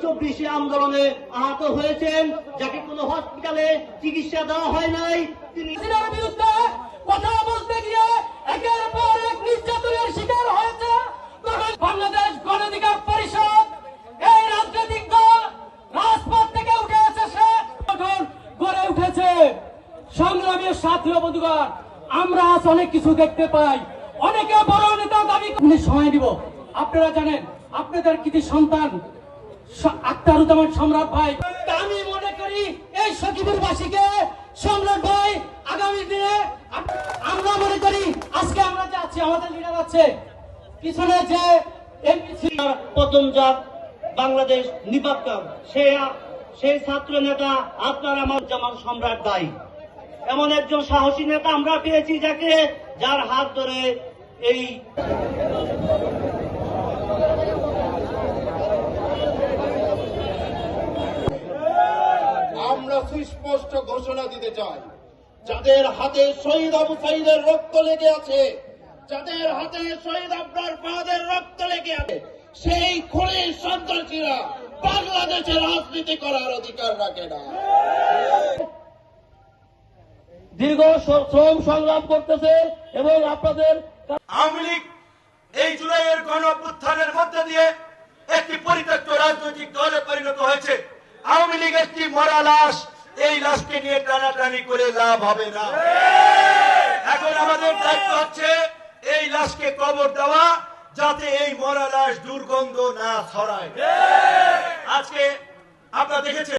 24 আন্দোলনে আহত হয়েছেন, যাকে কোনো হসপিটালে চিকিৎসা দেওয়া হয় নাই। তিনি বিরুদ্ধে কথা বলতে গিয়ে একের পর এক নির্যাতনের শিকার হয়েছে। বাংলাদেশ গণ অধিকার পরিষদ এই রাজনৈতিক দল রাজপথ থেকে উঠে এসেছে, গড়ে উঠেছে। সংগ্রামের সাথী ও বন্ধুগণ, আমরা আজ অনেক কিছু দেখতে পাই। অনেকে বড় নেতা দাবি সময় দিব। আপনারা জানেন আপনাদের কৃতি সন্তান আখতারুজ্জামান সম্রাট ভাই, আমি মনে করি এই সখীপুরবাসীকে সম্রাট ভাই আগামী দিনে আমরা মনে করি আজকে আমরা যে আছি, আমাদের লিডার আছে পিছনে যে এমপি পতনজাত বাংলাদেশ নিপাতকার সেই ছাত্র নেতা আপনার আমার জামান সম্রাট ভাই, এমন একজন সাহসী নেতা আমরা পেয়েছি, যার হাত ধরে এই আমরা সুস্পষ্ট ঘোষণা দিতে চাই, যাদের হাতে শহীদ আবু সাইদের রক্ত লেগে আছে, যাদের হাতে শহীদ আবরার ফাহাদের রক্ত লেগে আছে, সেই খুনির সন্ত্রাসীরা বাংলাদেশে রাজনীতি করার অধিকার রাখে না। দীর্ঘ শ্রম সংগ্রাম করতেছে এবং আপনাদের আওয়ামী লীগ এই জুলাইয়ের গণ অভ্যুত্থানের মধ্যে দিয়ে একটি পরিত্যক্ত রাজনৈতিক দলে পরিণত হয়েছে। আওয়ামী লীগ একটি মরা লাশ, এই লাশকে নিয়ে টানাটানি করে লাভ হবে না। এখন আমাদের দায়িত্ব হচ্ছে এই লাশকে কবর দেওয়া, যাতে এই মরা লাশ দুর্গন্ধ না ছড়ায়। আজকে আপনারা দেখেছেন